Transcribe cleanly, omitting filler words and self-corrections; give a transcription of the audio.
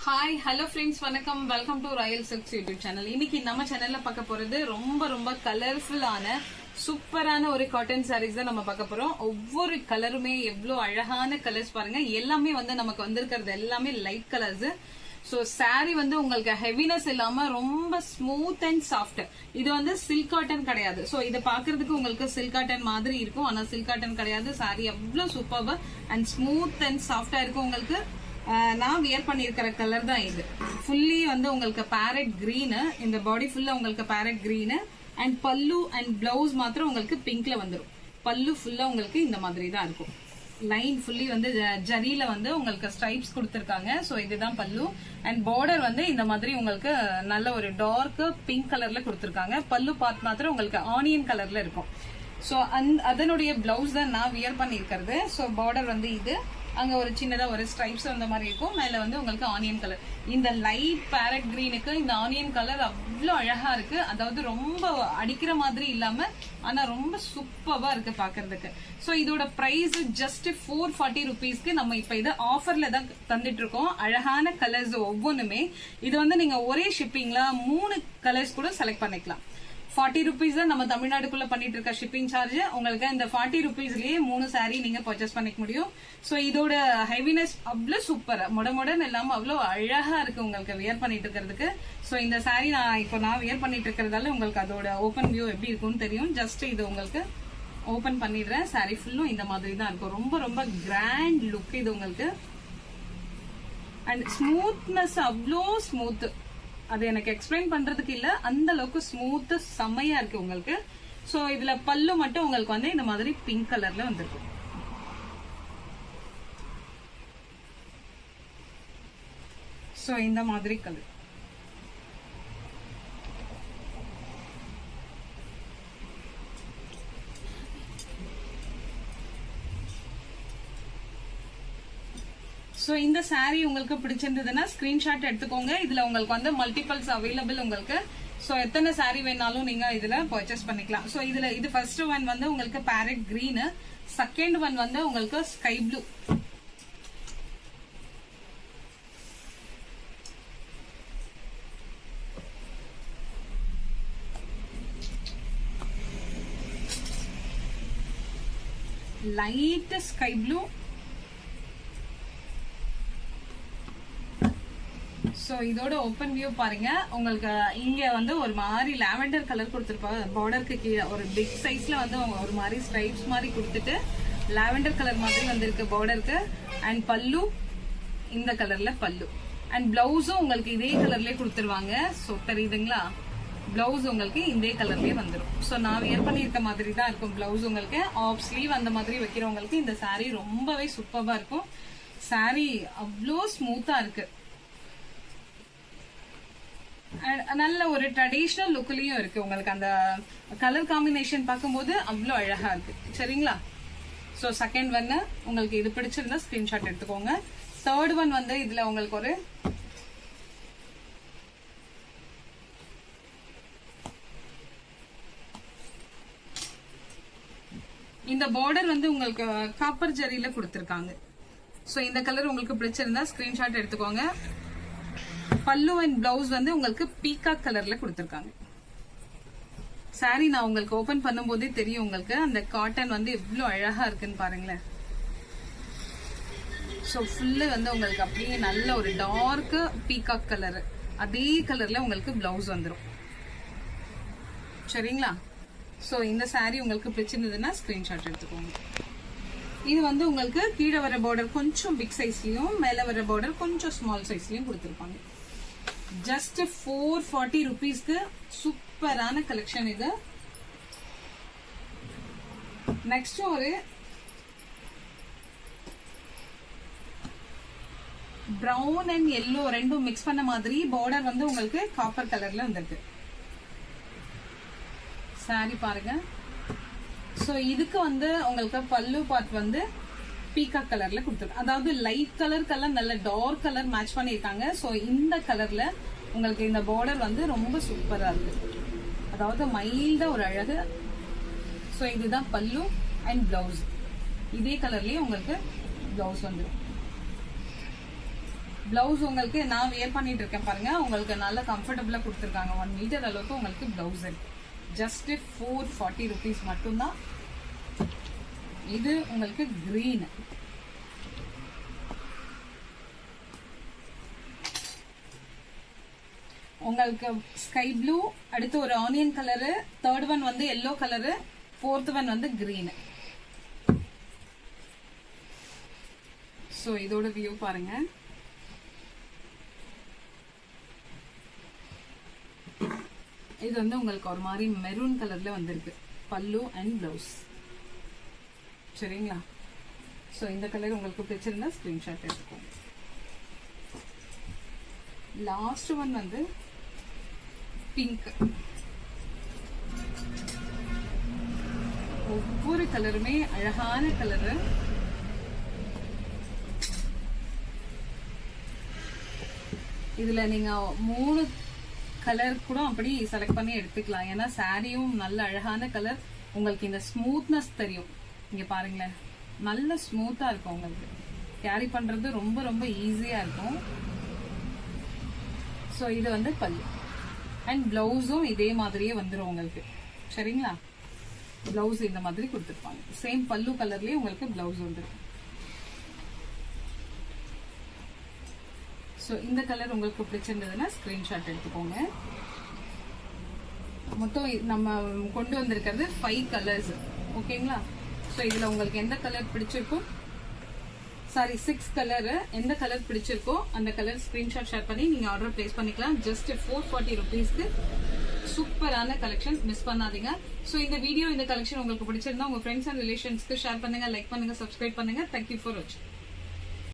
Hi hello friends, வணக்கம். Welcome to Royal silks YouTube channel. இன்னைக்கு நம்ம சேனல்ல பார்க்க போறது ரொம்ப ரொம்ப கலர்ஃபுல்லான சூப்பரான ஒரு காட்டன் சாரீஸ் தான் நம்ம பார்க்க போறோம். ஒவ்வொரு கலருமே எவ்வளவு அழகான கலர்ஸ் பாருங்க. எல்லாமே நமக்கு வந்திருக்கிறது எல்லாமே லைட் கலர்ஸ். சோ சாரி உங்களுக்கு ஹெவினஸ் இல்லாம ரொம்ப ஸ்மூத் அண்ட் சாஃப்ட். இது சில்க் காட்டன் கிடையாது. சோ இதை பாக்குறதுக்கு உங்களுக்கு சில்க் காட்டன் மாதிரி இருக்கும், ஆனா சில்க் காட்டன் கிடையாது. சாரி எவ்வளவு சூப்பர்பா அண்ட் ஸ்மூத் அண்ட் சாஃப்டா இருக்கும். உங்களுக்கு நான் வியர் பண்ணிருக்கிற கலர் தான் இது. ஃபுல்லி உங்களுக்கு பேரட் கிரீன், இந்த பாடி ஃபுல்லா உங்களுக்கு பேரட் கிரீன் அண்ட் பல்லு அண்ட் பிளவுஸ் மாத்திரம் உங்களுக்கு பிங்க்ல வந்துடும். பல்லு ஃபுல்லா உங்களுக்கு இந்த மாதிரி தான் இருக்கும். லைன் ஃபுல்லி ஜரியில உங்களுக்கு ஸ்ட்ரைப்ஸ் கொடுத்திருக்காங்க. சோ இதுதான் பல்லு அண்ட் பார்டர் இந்த மாதிரி உங்களுக்கு நல்ல ஒரு டார்க் பிங்க் கலர்ல கொடுத்திருக்காங்க. பல்லு பார்ட் மாத்திரம் உங்களுக்கு ஆனியன் கலர்ல இருக்கும். சோ அதனுடைய பிளவுஸ் தான் நான் வியர் பண்ணிருக்கிறது. சோ பார்டர் இது அங்க ஒரு சின்னதா ஒரு ஸ்ட்ரைப்ஸ் அந்த மாதிரி இருக்கும். மேல உங்களுக்கு ஆனியன் கலர். இந்த லைட் பேரட் கிரீனுக்கு இந்த ஆனியன் கலர் அவ்வளவு அழகா இருக்கு. அதாவது ரொம்ப அடிக்கிற மாதிரி இல்லாம ஆனா ரொம்ப சூப்பர்வா இருக்கு பாக்குறதுக்கு. சோ இதோட பிரைஸ் ஜஸ்ட் 440 rupeesக்கு நம்ம இப்ப இதை ஆஃபர்ல தான் தந்துட்டு இருக்கோம். அழகான கலர்ஸ் ஒவ்வொன்றுமே. இது நீங்க ஒரே ஷிப்பிங்ல 3 கலர்ஸ் கூட செலக்ட் பண்ணிக்கலாம். 40 rupees தான் நம்ம தமிழ்நாடுக்குள்ள பண்ணிட்டு இருக்க ஷிப்பிங் சார்ஜ். உங்களுக்கு இந்த 40 rupeesலயே 3 சாரி நீங்க பர்ச்சேஸ் பண்ணிக்க முடியும். சோ இதோட ஹெவினஸ் அவ்வளவு சூப்பர், மொடமொடன் இல்லாம அவ்வளவு அழகா இருக்கு உங்களுக்கு வியர் பண்ணிட்டு இருக்கிறதுக்கு. சோ இந்த சாரி நான் வியர் பண்ணிட்டு இருக்கிறதால உங்களுக்கு அதோட ஓபன் வியூ எப்படி இருக்கும்னு தெரியும். ஜஸ்ட் இது உங்களுக்கு ஓபன் பண்ணிடுறேன். சாரி ஃபுல்லும் இந்த மாதிரி தான் இருக்கும். ரொம்ப ரொம்ப கிராண்ட் லுக் இது உங்களுக்கு. அண்ட் ஸ்மூத்னஸ் அவ்வளோ ஸ்மூத், அது எனக்கு எக்ஸ்பிளைன் பண்றதுக்கு இல்ல, அந்த அளவுக்கு ஸ்மூத் செம்மையா இருக்கு உங்களுக்கு. சோ இதுல பல்லு மட்டும் உங்களுக்கு இந்த மாதிரி பிங்க் கலர்ல வந்திருக்கு. சோ இந்த மாதிரி கலர். சோ இந்த சாரி உங்களுக்கு பிடிச்சிருந்ததுன்னா ஸ்கிரீன்ஷாட் எடுத்துக்கோங்க. இதுல உங்களுக்கு மல்டிபிள்ஸ் அவைலபிள் உங்களுக்கு. சோ எத்தனை சாரி வேணாலும் நீங்க இதுல பர்ச்சேஸ் பண்ணிக்கலாம். சோ இது ஃபர்ஸ்ட் ஒன் உங்களுக்கு பேரட் கிரீன், செகண்ட் ஒன் உங்களுக்கு sky blue. Light sky blue. So இதோட ஓபன் வியூ பாருங்க. உங்களுக்கு இங்க ஒரு மாதிரி லாவெண்டர் கலர் கொடுத்திருப்பாங்க. பார்டருக்கு கீழே ஒரு பிக் சைஸ்ல ஒரு மாதிரி ஸ்ட்ரைப்ஸ் மாதிரி கொடுத்துட்டு லாவெண்டர் கலர் மாதிரி வந்திருக்கு பார்டருக்கு. அண்ட் பல்லு இந்த கலர்ல பல்லு. அண்ட் பிளவுஸும் உங்களுக்கு இதே கலர்லயே கொடுத்துருவாங்க. சோ தெரியுதுங்களா, பிளவுஸ் உங்களுக்கு இதே கலர்லயே வந்துடும். சோ நான் வியர் பண்ணிருக்க மாதிரி தான் இருக்கும் பிளவுஸ். உங்களுக்கு ஆஃப் ஸ்லீவ் அந்த மாதிரி வைக்கிறவங்களுக்கு இந்த சாரி ரொம்பவே சூப்பரா இருக்கும். சாரி அவ்வளோ ஸ்மூத்தா இருக்கு. நல்ல ஒரு ட்ரெடிஷனல் லுக்லயும் இருக்கு. உங்களுக்கு அந்த கலர் காம்பினேஷன் பார்க்கும்போது அவ்வளவு அழகா இருக்கு. சரிங்களா? சோ செகண்ட் ஒன் உங்களுக்கு இது பிடிச்சிருந்தா ஸ்கிரீன்ஷாட் எடுத்துக்கோங்க. தேர்ட் ஒன் இதுல உங்களுக்கு ஒரு இந்த பார்டர் உங்களுக்கு காப்பர் ஜரியில கொடுத்திருக்காங்க. சோ இந்த கலர் உங்களுக்கு பிடிச்சிருந்தா ஸ்கிரீன்ஷாட் எடுத்துக்கோங்க. பல்லு அண்ட் பிளவுஸ் உங்களுக்கு பீகாக் கலர்ல கொடுத்திருக்காங்க. சாரி நான் உங்களுக்கு ஓபன் பண்ணும்போதே தெரியும் உங்களுக்கு அந்த காட்டன் எவ்வளவு அழகா இருக்குன்னு பாருங்களேன். சோ ஃபுல்லு உங்களுக்கு அப்படியே நல்ல ஒரு டார்க் பீகாக் கலர், அதே கலர்ல உங்களுக்கு பிளவுஸ் வந்துடும். சரிங்களா? சோ இந்த சாரி உங்களுக்கு பிடிச்சிருந்ததுன்னா ஸ்கிரீன்ஷாட் எடுத்துக்கோங்க. இது உங்களுக்கு கீழே வர பார்டர் கொஞ்சம் பிக் சைஸ்லயும், மேல வர பார்டர் கொஞ்சம் ஸ்மால் சைஸ்லயும் கொடுத்திருப்பாங்க. ஜஸ்ட் 440 rupeesக்கு சூப்பரான கலெக்ஷன் இது. நெக்ஸ்ட் ஒரு பிரவுன் அண்ட் எல்லோ ரெண்டும் மிக்ஸ் பண்ண மாதிரி பார்டர் உங்களுக்கு காப்பர் கலர்ல வந்திருக்கு. சாரி பாருங்க. சோ இதுக்கு உங்களுக்கு பல்லு பார்ட் பீகாக் கலர்ல கொடுத்துருக்கு. அதாவது லைட் கலர் நல்ல டார்க் கலர் மேட்ச் பண்ணிருக்காங்க. சோ இந்த கலர்ல உங்களுக்கு இந்த பார்டர் ரொம்ப சூப்பரா இருக்கு. அதாவது மைல்டா ஒரு அழகு. சோ இதுதான் பல்லு அண்ட் பிளவுஸ். இதே கலர்லயே உங்களுக்கு பிளவுஸ் வந்துடும். பிளவுஸ் உங்களுக்கு நான் வியர் பண்ணிட்டு இருக்கேன் பாருங்க, உங்களுக்கு நல்ல கம்ஃபர்டபுளா கொடுத்துருக்காங்க. 1 மீட்டர் அளவுக்கு உங்களுக்கு பிளவுஸ் இருக்கு. ஜஸ்ட் 440 rupees மட்டும்தான். இது உங்களுக்கு கிரீன், உங்களுக்கு ஸ்கை ப்ளூ, அடுத்து ஒரு ஆனியன் கலரு, தேர்ட் ஒன் வந்து எல்லோ கலரு, ஃபோர்த் ஒன் வந்து கிரீன். சோ இதோட வியூ பாருங்க. இது வந்து உங்களுக்கு ஒரு மாதிரி மெரூன் கலர்ல வந்திருக்கு பல்லு அண்ட் பிளவுஸ். சரிங்களா? சோ இந்த கலர் உங்களுக்கு பிடிச்சிருந்தா ஸ்கிரீன்ஷாட் எடுத்துக்கோங்க. லாஸ்ட் ஒன் வந்து பிங்க். ஒவ்வொரு கலருமே அழகான கலரு. இதுல நீங்க 3 கலர் கூட அப்படி செலக்ட் பண்ணி எடுத்துக்கலாம். ஏன்னா சாரியும் நல்ல அழகான கலர். உங்களுக்கு இந்த ஸ்மூத்னஸ் தெரியும். இங்க பாருங்களேன், நல்ல ஸ்மூத்தா இருக்கும். உங்களுக்கு கேரி பண்றது ரொம்ப ரொம்ப ஈஸியா இருக்கும். சோ இது வந்து பல்லு அண்ட் பிளவுஸும் இதே மாதிரியே வந்துடும் உங்களுக்கு. சரிங்களா? பிளவுஸ் இந்த மாதிரி கொடுத்துருப்பாங்க. சேம் பல்லு கலர்லயே உங்களுக்கு பிளவுஸ் வந்துடும். சோ இந்த கலர் உங்களுக்கு பிடிச்சிருந்ததுன்னா ஸ்கிரீன்ஷாட் எடுத்துக்கோங்க. மொத்தம் நம்ம கொண்டு வந்திருக்கிறது 5 கலர்ஸ். ஓகேங்களா? சோ இதுல உங்களுக்கு எந்த கலர் பிடிச்சிருக்கோ, சாரி 6 கலர், எந்த கலர் பிடிச்சிருக்கோ அந்த கலர் ஸ்கிரீன்ஷாட் ஷேர் பண்ணி நீங்க ஆர்டர் பிளேஸ் பண்ணிக்கலாம். ஜஸ்ட் 440 rupeesக்கு சூப்பரான கலெக்ஷன், மிஸ் பண்ணாதீங்க. சோ இந்த வீடியோ, இந்த கலெக்ஷன் உங்களுக்கு பிடிச்சிருந்தா உங்க ஃப்ரெண்ட்ஸ் அண்ட் ரிலேஷன்ஸ்க்கு ஷேர் பண்ணுங்க, லைக் பண்ணுங்க, சப்ஸ்கிரைப் பண்ணுங்க. தேங்க்யூ ஃபார் வாட்சிங்.